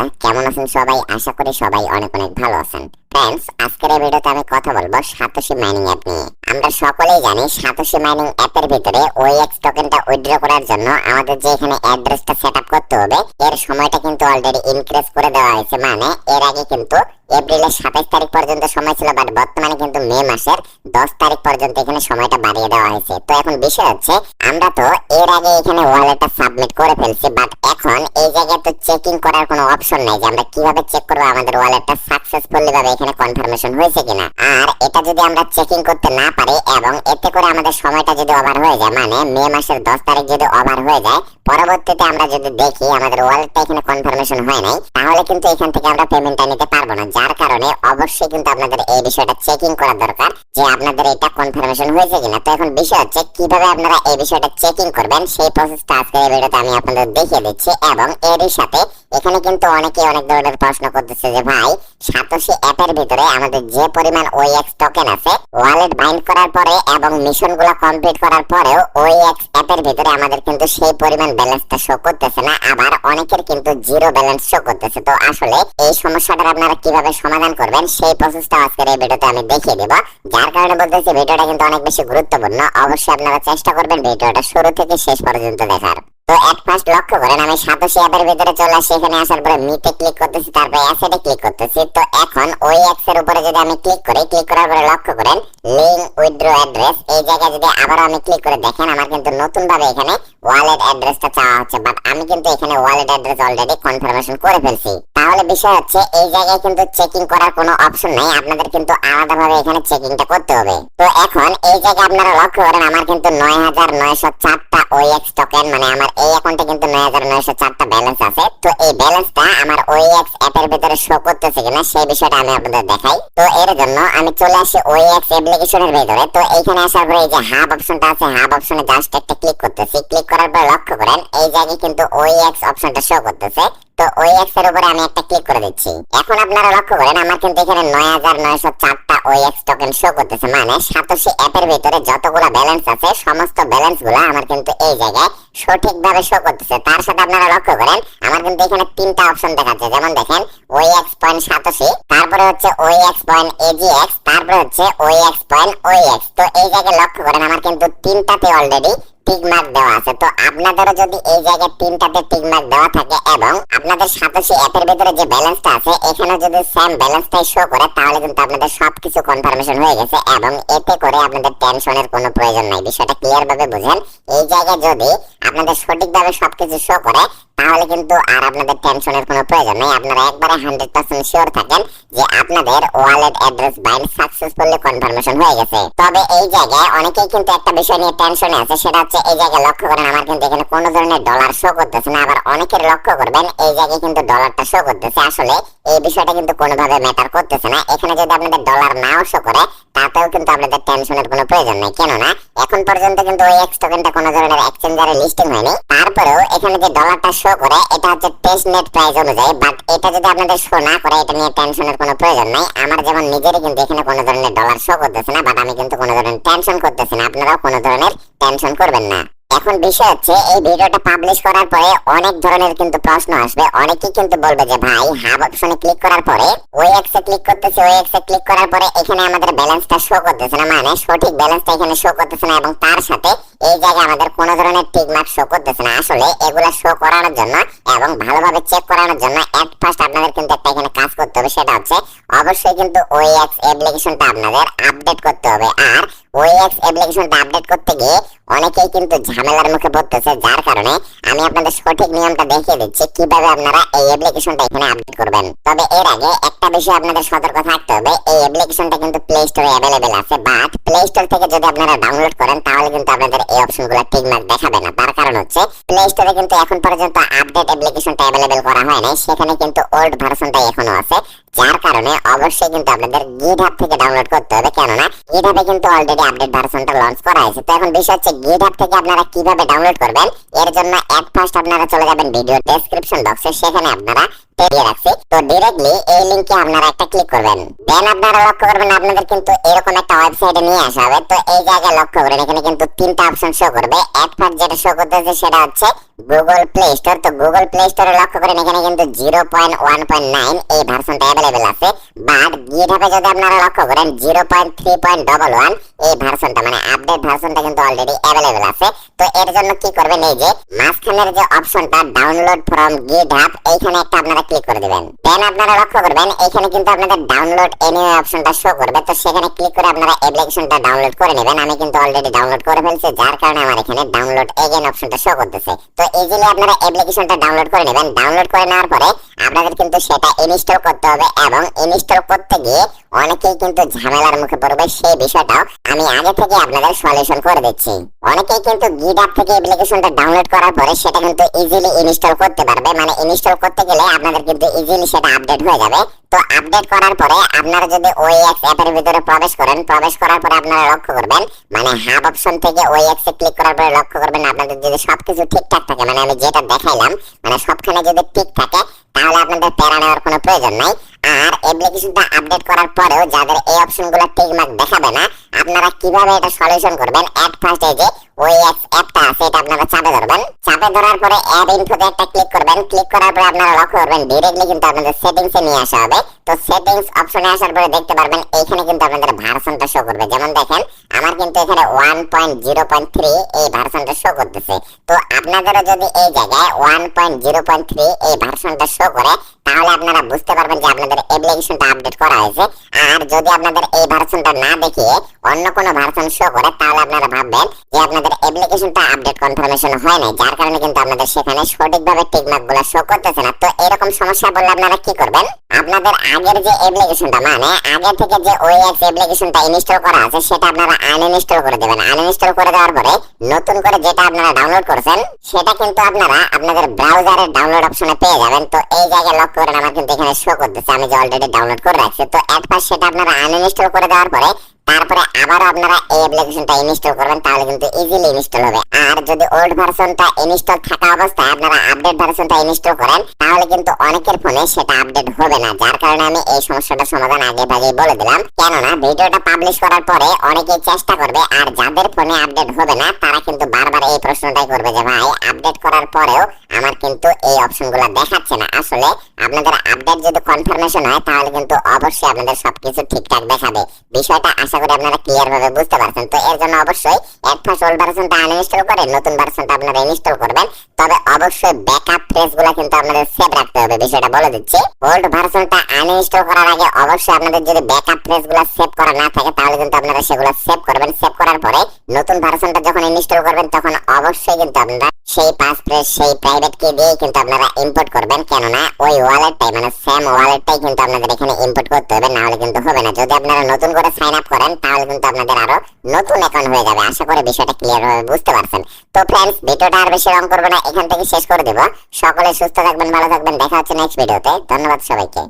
বন্ধুরা, কেমন আছেন সবাই? আশা করি সবাই অনেক অনেক ভালো আছেন। ফ্রেন্ডস, আজকের এই ভিডিওতে আমি কথা বলবো সাতোশি মাইনিং অ্যাপ নিয়ে। আমরা সকলেই জানি সাতোশি মাইনিং অ্যাপের ভিতরে OAX টোকেনটা উইথড্র করার জন্য আমাদের যে এখানে অ্যাড্রেসটা সেটআপ করতে হবে, এর সময়টা কিন্তু অলরেডি ইনক্রিজ করে দেওয়া হয়েছে। মানে এর আগে কিন্তু এপ্রিলের 27 তারিখ পর্যন্ত সময় ছিল, বাট বর্তমানে কিন্তু মে মাসের 10 তারিখ পর্যন্ত এখানে সময়টা বাড়িয়ে দেওয়া হয়েছে। তো এখন বিষয় হচ্ছে, আমরা তো এর আগে এখানে ওয়ালেটটা সাবমিট করে ফেলছি, বাট এখন এই জায়গায় তো চেকিং করার কোনো অপশন নাই যে আমরা কিভাবে চেক করব আমাদের ওয়ালেটটা সাকসেসফুলি ভাবে এখানে কনফার্মেশন হয়েছে কিনা। আর এটা যদি আমরা চেকিং করতে না পারি এবং এতে করে আমাদের সময়টা যদি ওভার হয়ে যায়, মানে মে মাসের 10 তারিখ যদি ওভার হয়ে যায়, পরবর্তীতে আমরা যদি দেখি আমাদের ওয়ালেটটা এখানে কনফার্মেশন হয় নাই, তাহলে কিন্তু এখান থেকে আমরা পেমেন্টটা নিতে পারবো না। যার কারণে অবশ্যই কিন্তু আপনাদের এই বিষয়টা চেকিং করা দরকার যে আপনাদের এটা কনফার্মেশন হয়েছে কিনা। তো এখন বিষয় হচ্ছে কিভাবে আপনারা এই বিষয়টা চেকিং করবেন, সেই প্রসেসটা আজকের এই ভিডিওতে আমি আপনাদের দেখিয়ে দিচ্ছি। এবং এরই সাথে এখানে কিন্তু অনেকে অনেক ধরনের প্রশ্ন করতেছে যে ভাই, সাতোশি অ্যাপের ভিতরে আমাদের যে পরিমাণ OAX টোকেন আছে, ওয়ালেট বাইন্ড করার পরে এবং মিশনগুলো কমপ্লিট করার পরেও OAX অ্যাপের ভিতরে আমাদের কিন্তু সেই পরিমাণ ব্যালেন্সটা শো করতেছে না, আবার অনেকের কিন্তু জিরো ব্যালেন্স শো করতেছে। তো আসলে এই সমস্যাটা আপনারা কিভাবে সমাধান করবেন, সেই প্রসেসটা আজকের এই ভিডিওতে আমি দেখিয়ে দেব। যার কারণে বলতেছি ভিডিওটা কিন্তু অনেক বেশি গুরুত্বপূর্ণ। অবশ্যই আপনারা চেষ্টা করবেন ভিডিওটা শুরু থেকে শেষ পর্যন্ত দেখার। তো এট ফার্স্ট লক্ষ্য করেন, আমি সাতোশি অ্যাপের ভিতরে চলে আসি। এখানে আসার পরে মিতে ক্লিক করতেছি, তারপরে অ্যাসেটে ক্লিক করতেছি। তো এখন OAX এর উপরে যদি আমি ক্লিক করি, ক্লিক করার পরে লক্ষ্য করেন লিংক উইথড্র অ্যাড্রেস, এই জায়গায় যদি আবার আমি ক্লিক করে দেখেন, আমার কিন্তু নতুন ভাবে এখানে ওয়ালেট অ্যাড্রেসটা চাওয়া হচ্ছে, বাট আমি কিন্তু এখানে ওয়ালেট অ্যাড্রেস অলরেডি কনফার্মেশন করে ফেলছি। তাহলে বিষয় হচ্ছে এই জায়গায় কিন্তু চেকিং করার কোনো অপশন নাই, আপনাদের কিন্তু আলাদাভাবে এখানে চেকিংটা করতে হবে। তো এখন এই জায়গায় আপনারা লক্ষ্য করেন আমার কিন্তু 9904টা OAX টোকেন, মানে আমার এই অ্যাকাউন্টে কিন্তু 9904টা ব্যালেন্স আছে। তো এই ব্যালেন্সটা আমার OAX অ্যাপের ভিতরে শো করতেছে কিনা সেই বিষয়টা আমি আপনাদের দেখাই। তো এর জন্য আমি চলে আসি OAX অ্যাপ্লিকেশনের ভিতরে। তো এইখানে আসার পরে এই যে হাব অপশনটা আছে, হাব অপশনে জাস্ট একটা ক্লিক করতেছি। ক্লিক করার পর লক্ষ্য করেন এই জায়গায় কিন্তু OAX অপশনটা শো করতেছে। তো OAX এর উপরে আমি একটা ক্লিক করে দিচ্ছি। এখন আপনারা লক্ষ্য করেন আমার কিন্তু এখানে 9904টা OAX টোকেন শো করতেছে, মানে সাতোশি অ্যাপের ভিতরে যতগুলো ব্যালেন্স আছে সমস্ত ব্যালেন্সগুলো আমার কিন্তু এই জায়গায় সঠিকভাবে শো করতেছে। তার সাথে আপনারা লক্ষ্য করেন আমার কিন্তু এখানে তিনটা অপশন দেখাচ্ছে, যেমন দেখেন OAX.সাতোশি, তারপরে হচ্ছে OAX.AGX, তারপরে হচ্ছে OAX.OAX। তো এই জায়গায় লক্ষ্য করেন আমার কিন্তু তিনটাতে অলরেডি টিক মার্ক দেওয়া আছে। তো আপনাদেরও যদি এই জায়গায় তিনটাতে টিক মার্ক দেওয়া থাকে এবং আপনাদের সাতোশি অ্যাপের ভিতরে যে ব্যালেন্সটা আছে এখানে যদি সেম ব্যালেন্সটাই শো করে, তাহলে কিন্তু আপনাদের সবকিছু কনফার্মেশন হয়ে গেছে এবং এতে করে আপনাদের টেনশনের কোনো প্রয়োজন নাই। বিষয়টা ক্লিয়ার ভাবে বুঝেন। এই জায়গায় যদি আপনাদের সঠিকভাবে সবকিছু শো করে, তাহলে কিন্তু আর আপনাদের টেনশনের কোনো প্রয়োজন নেই। আপনারা একবারে 100% শিওর থাকেন যে আপনাদের wallet address bind successfully confirmation হয়ে গেছে। তবে এই জায়গায় অনেকেই কিন্তু একটা বিষয় নিয়ে টেনশনে আছে, সেটা হচ্ছে এই জায়গায় লক্ষ্য করেন আমার কিন্তু এখানে কোনো ধরনের ডলার শো করতেছে না। আবার অনেকের লক্ষ্য করবেন এই জায়গায় কিন্তু ডলারটা শো করতেছে। আসলে এই বিষয়টা কিন্তু কোনোভাবে ম্যাটার করতেছে না। এখানে যদি আপনাদের ডলার নাও শো করে, তাতেও কিন্তু আপনাদের টেনশনের কোনো প্রয়োজন নেই। কেননা এখন পর্যন্ত কিন্তু OAX টোকেনটা কোনো ধরনের এক্সচেঞ্জারে লিস্টিং হয়নি। তারপরেও এখানে যে ডলারটা শো করে এটা হচ্ছে টেস্ট নেট প্রাইস অনুযায়ী, বাট এটা যদি আপনাদের শো না করে, এটা নিয়ে টেনশনের কোনো প্রয়োজন নাই। আমার যেমন নিজেরই কিন্তু এখানে কোনো ধরনের ডলার শো করতেছে না, বাট আমি কিন্তু কোনো ধরনের টেনশন করতেছি না। আপনারাও কোনো ধরনের টেনশন করবেন না। এখন বিষয় হচ্ছে এই ভিডিওটা পাবলিশ করার পরে অনেক ধরনের কিন্তু প্রশ্ন আসবে। অনেকেই কিন্তু বলবে যে ভাই, হাব অপশনে ক্লিক করার পরে OAX এ ক্লিক করতেছি, OAX এ ক্লিক করার পরে এখানে আমাদের ব্যালেন্সটা শো করতেছে না, মানে সঠিক ব্যালেন্সটা এখানে শো করতেছে না এবং তার সাথে এই জায়গায় আমাদের কোনো ধরনের টিক মার্ক শো করতেছে না। আসলে এগুলা শো করানোর জন্য এবং ভালোভাবে চেক করানোর জন্য এট ফার্স্ট আপনাদের কিন্তু একটা এখানে কাজ করতে হবে, সেটা হচ্ছে অবশ্যই কিন্তু OAX অ্যাপ্লিকেশনটা আপনাদের আপডেট করতে হবে। আর OAX অ্যাপ্লিকেশনটা আপডেট করতে গিয়ে অনেকেই কিন্তু ঝামেলার মুখে পড়তেছে, যার কারণে আমি আপনাদের সঠিক নিয়মটা দেখিয়ে দিচ্ছি কিভাবে আপনারা এই অ্যাপ্লিকেশনটা এখানে আপডেট করবেন। তবে এর আগে একটা বিষয় আপনাদের সতর্ক থাকতে হবে, এই অ্যাপ্লিকেশনটা কিন্তু প্লে স্টোরে অ্যাভেলেবেল আছে, বাট প্লে স্টোর থেকে যদি আপনারা ডাউনলোড করেন তাহলে কিন্তু আপনাদের এই অপশনগুলো টিক মার্ক দেখাবে না। তার কারণ হচ্ছে প্লে স্টোরে কিন্তু এখন পর্যন্ত আপডেট অ্যাপ্লিকেশনটা অ্যাভেলেবেল করা হয় নাই, সেখানে কিন্তু ওল্ড ভার্সনটাই এখনো আছে। যার কারণে অবশ্যই কিন্তু আপনাদের GitHub থেকে ডাউনলোড করতে হবে, কেননা GitHub এ কিন্তু অলরেডি আপডেট ভার্সনটা লঞ্চ করা হয়েছে। তো এখন বিষয় হচ্ছে GitHub থেকে আপনারা কিভাবে ডাউনলোড করবেন। এর জন্য এট ফার্স্ট আপনারা চলে যাবেন ভিডিও ডেসক্রিপশন বক্সে, সেখানে আপনারা দিয়ে রাখছি। তো ডিরেক্টলি এই লিংকে আপনারা একটা ক্লিক করবেন। দেন আপনারা লক্ষ্য করবেন আপনাদের কিন্তু এরকম একটা ওয়েবসাইটে নিয়ে আসা হবে। তো এই জায়গায় লক্ষ্য করেন এখানে কিন্তু তিনটা অপশন শো করবে। এক ফার্স্ট যেটা শো করতেছে সেটা হচ্ছে গুগল প্লে স্টোর। তো গুগল প্লে স্টোরে লক্ষ্য করেন এখানে কিন্তু 0.1.9 এই ভার্সনটা अवेलेबल আছে। বাট গিটহাবে যদি আপনারা লক্ষ্য করেন 0.3.11 এই ভার্সনটা মানে আপডেট ভার্সনটা কিন্তু অলরেডি अवेलेबल আছে। তো এর জন্য কি করবেন, এই যে মাঝখানের যে অপশনটা ডাউনলোড ফ্রম গিটহাব এইখানে একটা আপনারা ক্লিক করে দিবেন। দেন আপনারা লক্ষ্য করবেন এখানে কিন্তু আপনাদের ডাউনলোড এনিওয়ে অপশনটা শো করবে। তো সেখানে ক্লিক করে আপনারা অ্যাপ্লিকেশনটা ডাউনলোড করে নেবেন। আমি কিন্তু অলরেডি ডাউনলোড করে ফেলছি, যার কারণে আমার এখানে ডাউনলোড এগেইন অপশনটা শো করতেছে। তো ইজিলি আপনারা অ্যাপ্লিকেশনটা ডাউনলোড করে নেবেন। ডাউনলোড করে নেওয়ার পরে আপনাদের কিন্তু সেটা ইনস্টল করতে হবে এবং ইনস্টল করতে গিয়ে অনেকেই কিন্তু ঝামেলার মুখে পড়বে, সেই বিষয়টাও আমি আগে থেকে আপনাদের সলিউশন করে দিচ্ছি। অনেকেই কিন্তু গিটহাব থেকে অ্যাপ্লিকেশনটা ডাউনলোড করার পরে সেটা কিন্তু ইজিলি ইনস্টল করতে পারবে। মানে ইনস্টল করতে গেলে আপনাদের কিন্তু ইজিলি সেটা আপডেট হয়ে যাবে। তো আপডেট করার পরে আপনারা যদি OAX অ্যাপের ভিতরে প্রবেশ করেন, প্রবেশ করার পরে আপনারা লক্ষ্য করবেন মানে হাব অপশন থেকে OAX এ ক্লিক করার পরে লক্ষ্য করবেন আপনাদের যদি সবকিছু ঠিকঠাক থাকে, মানে আমি যেটা দেখাইলাম মানে সবখানে যদি ঠিক থাকে তাহলে আপনাদের প্যারা নেওয়ার কোনো প্রয়োজন নাই। আর অ্যাপ্লিকেশনটা আপডেট করার পরেও যাদের এই অপশনগুলো ঠিকঠাক দেখাবে না, আপনারা কিভাবে এটা সলিউশন করবেন, এট ফার্স্ট এই যে OAX অ্যাপটা আছে এটা আপনারা চাপে ধরবেন। চাপে ধরার পরে অ্যাড ইনফোতে একটা ক্লিক করবেন। ক্লিক করার পরে আপনারা লক্ষ্য করবেন ডাইরেক্টলি কিন্তু আপনাদের সেটিংস এ নিয়ে আসা হবে। তো সেটিংস অপশনে আসার পরে দেখতে পারবেন এইখানে কিন্তু আপনাদের ভার্সনটা শো করবে। যেমন দেখেন আমার কিন্তু এখানে 1.0.3 এই ভার্সনটা শো করতেছে। তো আপনাদেরও যদি এই জায়গায় 1.0.3 এই ভার্সনটা শো করে তাহলে আপনারা বুঝতে পারবেন যে আপনাদের অ্যাপ্লিকেশনটা আপডেট করা হয়েছে। আর যদি আপনাদের এই ভার্সনটা না দেখিয়ে অন্য কোনো ভার্সন শো করে তাহলে আপনারা ভাববেন যে আপনাদের অ্যাপ্লিকেশনটা আপডেট কনফার্মেশন হয় নাই, যার কারণে কিন্তু আপনাদের সেখানে সঠিকভাবে টিকমার্কগুলো শো করতেছে না। তো এরকম সমস্যা বললে আপনারা কি করবেন, আপনাদের আগের যে অ্যাপ্লিকেশনটা মানে আগে থেকে যে OAX অ্যাপ্লিকেশনটা ইনস্টল করা আছে সেটা আপনারা আনইনস্টল করে দেবেন। আনইনস্টল করে দেওয়ার পরে নতুন করে যেটা আপনারা ডাউনলোড করেছেন সেটা কিন্তু আপনারা আপনাদের ব্রাউজারে ডাউনলোড অপশনে পেয়ে যাবেন। তো এই জায়গায় লক্ষ্য করেন আমার কিন্তু এখানে শো করতেছে আমি যে অলরেডি ডাউনলোড করে রাখছি। তো এট ফার্স্ট সেটা আপনারা আনইনস্টল করে দেওয়ার পরে তারপরে আবার আপনারা এই অ্যাপ্লিকেশনটা ইনস্টল করবেন, তাহলে কিন্তু ইজিলি ইনস্টল হবে। আর যদি ওল্ড ভার্সনটা ইনস্টল থাকা অবস্থায় আপনারা আপডেট ভার্সনটা ইনস্টল করেন তাহলে কিন্তু অনেকের ফোনে সেটা আপডেট হবে না, যার কারণে আমি এই সমস্যাটার সমাধান আগে ভাগেই বলে দিলাম। কেননা ভিডিওটা পাবলিশ করার পরে অনেকেই চেষ্টা করবে, আর যাদের ফোনে আপডেট হবে না তারা কিন্তু বারবার এই প্রশ্নটাই করবে যে ভাই আপডেট করার পরেও আমার কিন্তু এই অপশনগুলো দেখাচ্ছে না। আসলে আপনাদের আপডেট যদি কনফার্মেশন হয় তাহলে কিন্তু অবশ্যই আপনাদের সবকিছু ঠিকঠাক দেখাবে। বিষয়টা আশা করি আপনারা ক্লিয়ার ভাবে বুঝতে পারছেন। তো এর জন্য অবশ্যই এট ফার্স্ট ওল্ড ভার্সনটা আনইনস্টল করে নতুন ভার্সনটা আপনারা ইনস্টল করবেন। তবে অবশ্যই ব্যাকআপ ফ্রেজগুলো কিন্তু আপনাদের সেভ রাখতে হবে, বিষয়টা বলে দিচ্ছি। ওল্ড ভার্সনটা আনইনস্টল করার আগে অবশ্যই আপনাদের যদি ব্যাকআপ ফ্রেজগুলো সেভ করা না থাকে তাহলে কিন্তু আপনারা সেগুলো সেভ করবেন। সেভ করার পরে নতুন ভার্সনটা যখন ইনস্টল করবেন তখন অবশ্যই কিন্তু আপনারা সেই পাসফ্রেজ সেই প্রাইভেট কি দিয়ে কিন্তু আপনারা ইম্পোর্ট করবেন। কেননা ওই ওয়ালেটটাই মানে সেম ওয়ালেটটাই কিন্তু আপনাদের এখানে ইম্পোর্ট করতে হবে, না হলে কিন্তু হবে না। যদি আপনারা নতুন করে সাইন আপ করেন তাহলে কিন্তু আপনাদের আরো নতুন অ্যাকাউন্ট হয়ে যাবে। আশা করি বিষয়টা ক্লিয়ার ভাবে বুঝতে পারছেন। তো ফ্রেন্ডস ভিডিওটা আর বেশি লং করব না, এখান থেকে শেষ করে দেব। সকলে সুস্থ থাকবেন, ভালো থাকবেন, দেখা হচ্ছে নেক্সট ভিডিওতে। ধন্যবাদ সবাইকে।